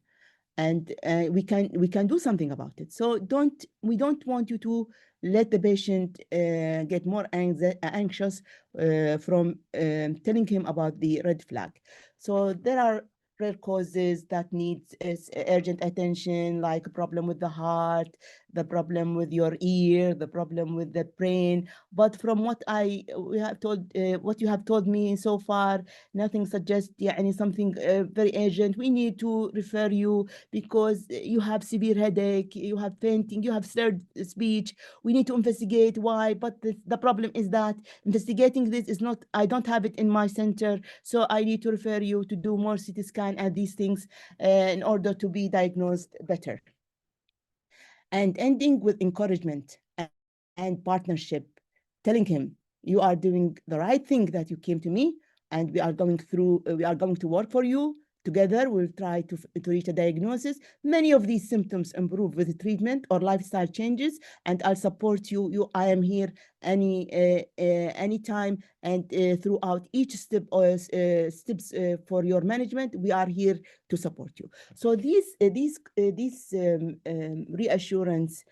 and we can do something about it. So we don't want you to let the patient get more anxious from telling him about the red flag. So there are rare causes that needs urgent attention, like a problem with the heart, the problem with your ear, the problem with the brain. But from what what you have told me so far, nothing suggests something very urgent. We need to refer you because you have severe headache, you have fainting, you have slurred speech. We need to investigate why. But the problem is that investigating this is not, I don't have it in my center, so I need to refer you to do more CT scan and these things in order to be diagnosed better. And ending with encouragement and partnership, telling him, you are doing the right thing, that you came to me, and we are going to work for you. Together, we'll try to reach a diagnosis. Many of these symptoms improve with treatment or lifestyle changes, and I'll support you. I am here anytime, and throughout each step or steps for your management. We are here to support you. So these reassurance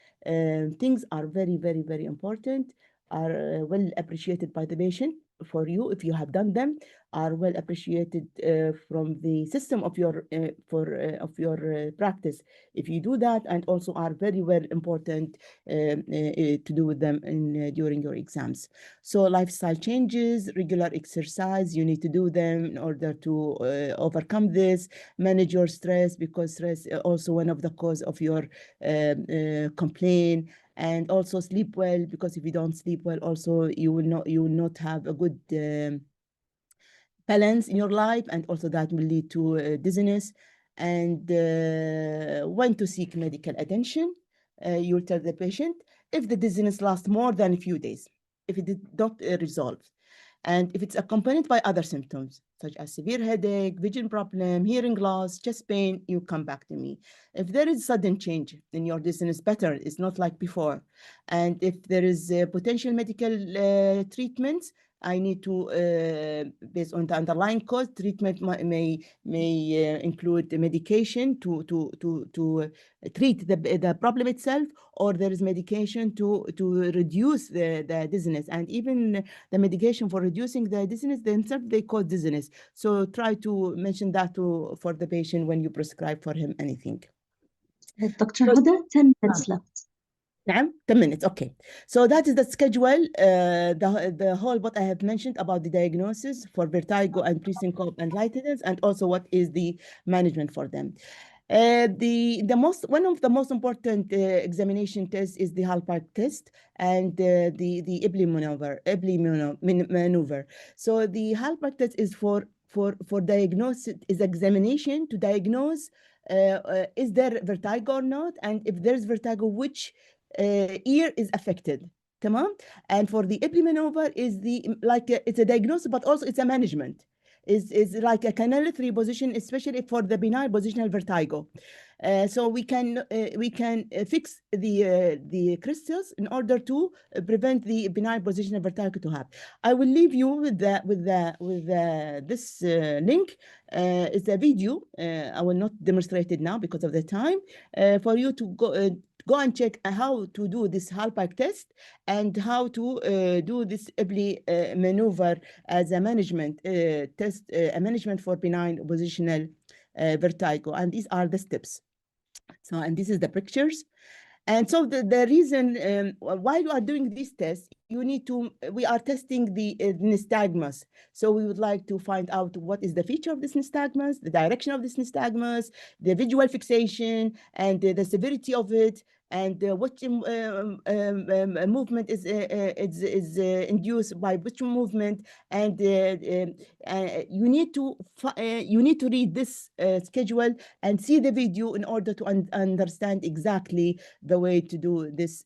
things are very, very, very important, are well appreciated by the patient. For you, if you have done them, are well appreciated from the system of your practice if you do that, and also are very well important to do with them during your exams. So lifestyle changes, regular exercise, you need to do them in order to overcome this. Manage your stress, because stress is also one of the cause of your complaint. And also sleep well, because if you don't sleep well, also you will not have a good balance in your life, and also that will lead to dizziness. And when to seek medical attention, you'll tell the patient if the dizziness lasts more than a few days, if it did not resolve, and if it's accompanied by other symptoms such as severe headache, vision problem, hearing loss, chest pain, you come back to me. If there is sudden change in your dizziness pattern, it's not like before, and if there is potential medical treatments, I need to, based on the underlying cause, treatment may include the medication to treat the problem itself, or there is medication to reduce the dizziness, and even the medication for reducing the dizziness themselves, they cause dizziness. So try to mention that for the patient when you prescribe for him anything. Dr. Huda, 10 minutes left. نعم 10 minutes, okay. So that is the schedule, the whole what I have mentioned about the diagnosis for vertigo and pre-syncope and lightheadedness, and also what is the management for them. One of the most important examination tests is the Hallmark test and the Ebley maneuver. So the Hallmark test is for diagnosis, is examination to diagnose is there vertigo or not, and if there's vertigo, which ear is affected. تمام? And for the Ebley maneuver is it's a diagnosis, but also it's a management. Is like a canal 3 position, especially for the benign positional vertigo. So we can fix the crystals in order to prevent the benign positional vertigo to happen. I will leave you with this link. It's a video. I will not demonstrate it now because of the time. For you to go and check how to do this Hallmark test and how to do this Ebley maneuver as a management test, a management for benign positional vertigo. And these are the steps. So, and this is the pictures. And so the reason why you are doing these tests, we are testing the nystagmus. So we would like to find out what is the feature of this nystagmus, the direction of this nystagmus, the visual fixation, and the severity of it, and what movement is induced by which movement, and you need to read this schedule and see the video in order to understand exactly the way to do this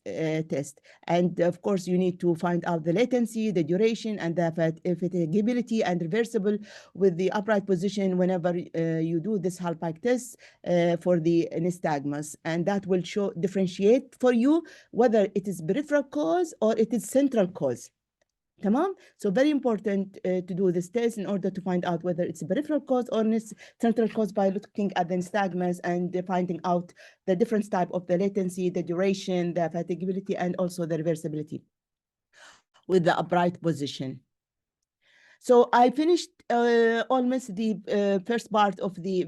test. And of course, you need to find out the latency, the duration, and the fatigability and reversible with the upright position whenever you do this Hallmark test for the nystagmus, and that will differentiate for you whether it is peripheral cause or it is central cause. Tamam? So very important to do this test in order to find out whether it's a peripheral cause or central cause by looking at the nystagmus and finding out the different type of the latency, the duration, the fatigability, and also the reversibility with the upright position. So I finished almost the first part of the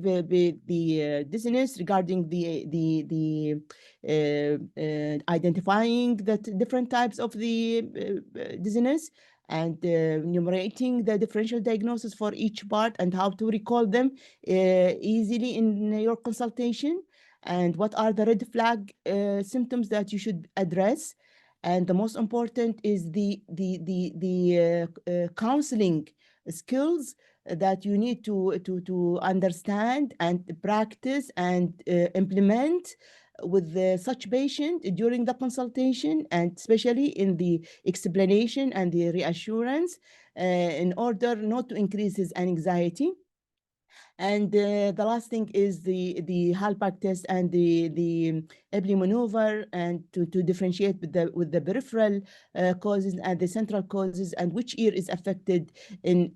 dizziness regarding the identifying the different types of the dizziness and enumerating the differential diagnosis for each part and how to recall them easily in your consultation, and what are the red flag symptoms that you should address. And the most important is the counseling skills that you need to understand and practice and implement with such patient during the consultation, and especially in the explanation and the reassurance in order not to increase his anxiety. And the last thing is the Hallmark test and the Ebley maneuver, and to differentiate with the peripheral causes and the central causes, and which ear is affected in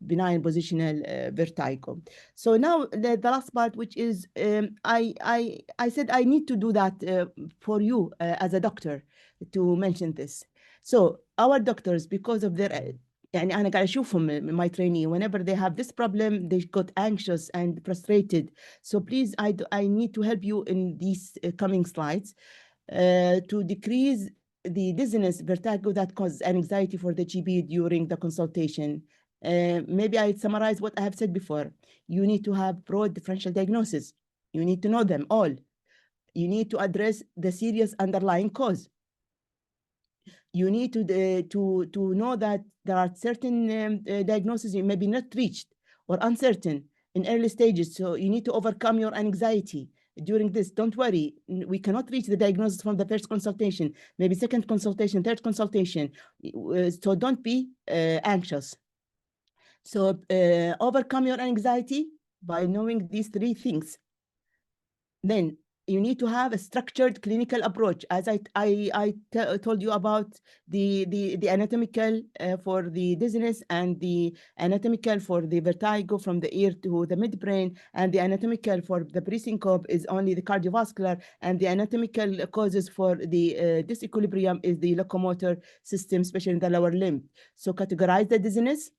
benign positional vertigo. So now the last part, which is I said I need to do that for you as a doctor to mention this. So our doctors, because of their يعني أنا قاعد أشوفهم my trainee, whenever they have this problem they got anxious and frustrated. So please, I need to help you in these coming slides to decrease the dizziness, vertigo that causes anxiety for the GP during the consultation. Maybe I summarize what I have said before. You need to have broad differential diagnosis. You need to know them all. You need to address the serious underlying cause. You need to know that there are certain diagnoses you may be not reached or uncertain in early stages. So you need to overcome your anxiety during this. Don't worry, we cannot reach the diagnosis from the first consultation, maybe second consultation, third consultation. So don't be anxious. So overcome your anxiety by knowing these three things. Then you need to have a structured clinical approach. As I told you about the anatomical for the dizziness, and the anatomical for the vertigo from the ear to the midbrain, and the anatomical for the pre-syncope is only the cardiovascular, and the anatomical causes for the disequilibrium is the locomotor system, especially in the lower limb. So categorize the dizziness,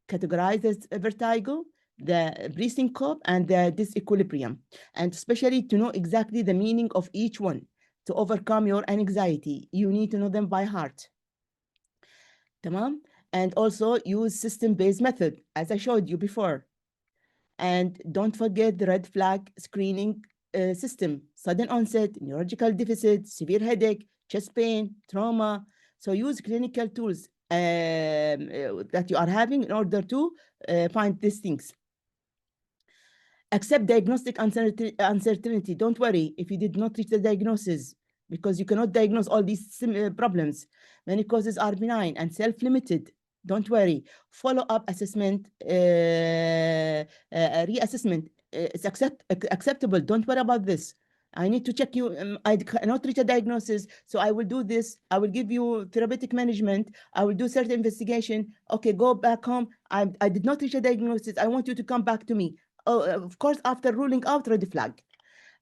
categorize the vertigo, the pre-syncope, and the disequilibrium, and especially to know exactly the meaning of each one. To overcome your anxiety, you need to know them by heart. Tamam? And also use system-based method, as I showed you before. And don't forget the red flag screening system: sudden onset, neurological deficit, severe headache, chest pain, trauma. So use clinical tools that you are having in order to find these things. Accept diagnostic uncertainty. Don't worry if you did not reach the diagnosis, because you cannot diagnose all these problems. Many causes are benign and self-limited. Don't worry. Follow-up assessment, reassessment, it's acceptable. Don't worry about this. I need to check you. I cannot reach a diagnosis, so I will do this. I will give you therapeutic management. I will do certain investigation. Okay, go back home. I did not reach a diagnosis. I want you to come back to me. Of course, after ruling out red flag.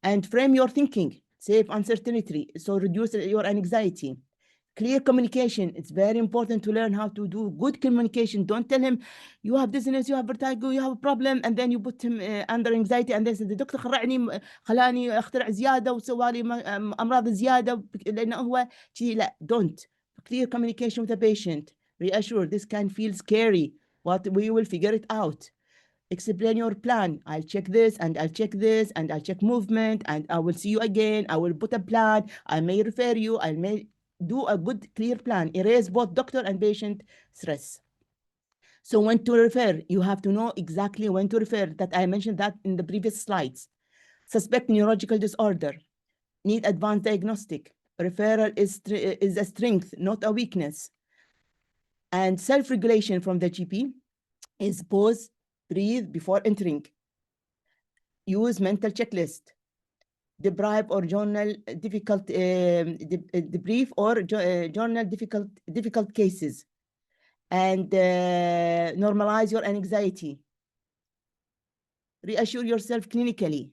And frame your thinking, save uncertainty, so reduce your anxiety. Clear communication. It's very important to learn how to do good communication. Don't tell him you have dizziness, you have vertigo, you have a problem, and then you put him under anxiety, and then say the doctor خلاني اخترع زياده وسوى لي امراض زياده لانه هو شيء. لا, don't. Clear communication with the patient. Reassure, this can feel scary, but we will figure it out. Explain your plan. I'll check this, and I'll check this, and I'll check movement, and I will see you again. I will put a plan. I may refer you. I may do a good, clear plan. Erase both doctor and patient stress. So when to refer, you have to know exactly when to refer. That I mentioned that in the previous slides. Suspect neurological disorder. Need advanced diagnostic. Referral is a strength, not a weakness. And self-regulation from the GP is pause, breathe before entering. Use mental checklist. Debrief or journal difficult debrief or journal difficult cases, and normalize your anxiety. Reassure yourself clinically.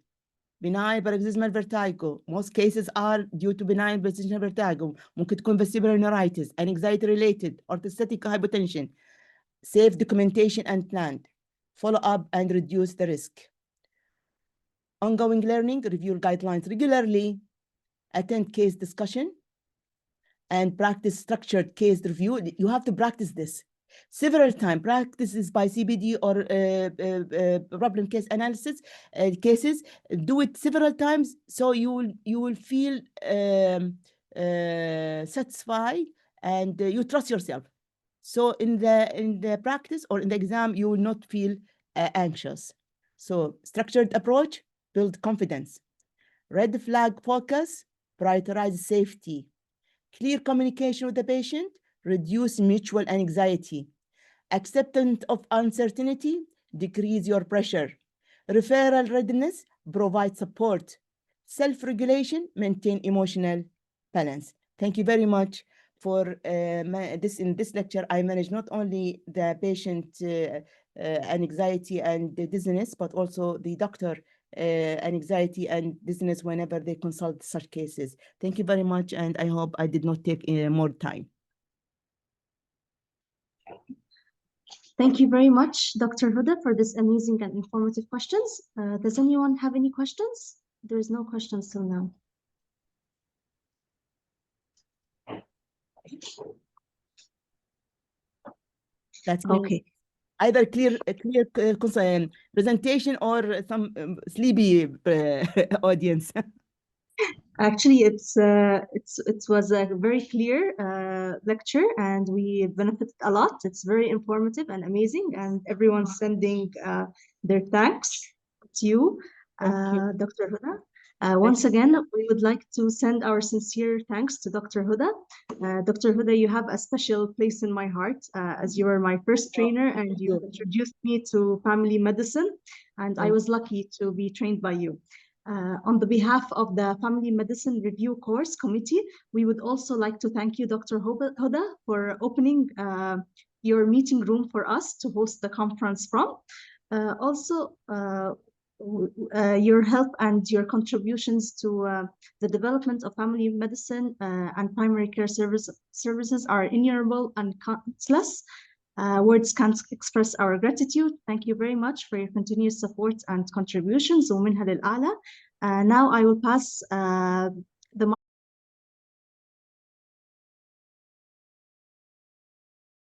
Benign paroxysmal vertigo. Most cases are due to benign paroxysmal vertigo. ممكن تكون vestibular neuritis, anxiety related, orthostatic hypotension. Save documentation and plan. Follow up and reduce the risk. Ongoing learning, review guidelines regularly, attend case discussion, and practice structured case review. You have to practice this several times. Practice this by CBD or problem case analysis cases. Do it several times, so you will feel satisfied, and you trust yourself. So in the practice or in the exam, you will not feel anxious. So structured approach, build confidence. Red flag focus, prioritize safety. Clear communication with the patient, reduce mutual anxiety. Acceptance of uncertainty, decrease your pressure. Referral readiness, provide support. Self-regulation, maintain emotional balance. Thank you very much for in this lecture. I manage not only the patient anxiety and the dizziness, but also the doctor anxiety and dizziness whenever they consult such cases. Thank you very much, and I hope I did not take more time. Thank you very much, Dr. Huda, for this amazing and informative questions. Does anyone have any questions? There is no questions till now. That's okay. Either clear presentation or some sleepy audience. Actually, it was very clear. lecture, and we benefited a lot. It's very informative and amazing, and everyone's sending their thanks to you, Dr. Huda. Once again, we would like to send our sincere thanks to Dr. Huda. Dr. Huda, you have a special place in my heart, as you were my first trainer, and you introduced me to family medicine, and I was lucky to be trained by you. On the behalf of the Family Medicine Review Course Committee, we would also like to thank you, Dr. Huda, for opening your meeting room for us to host the conference from. Also, your help and your contributions to the development of family medicine and primary care services are innumerable and countless. Words can't express our gratitude. Thank you very much for your continuous support and contributions. ومنها للأعلى. Now I will pass the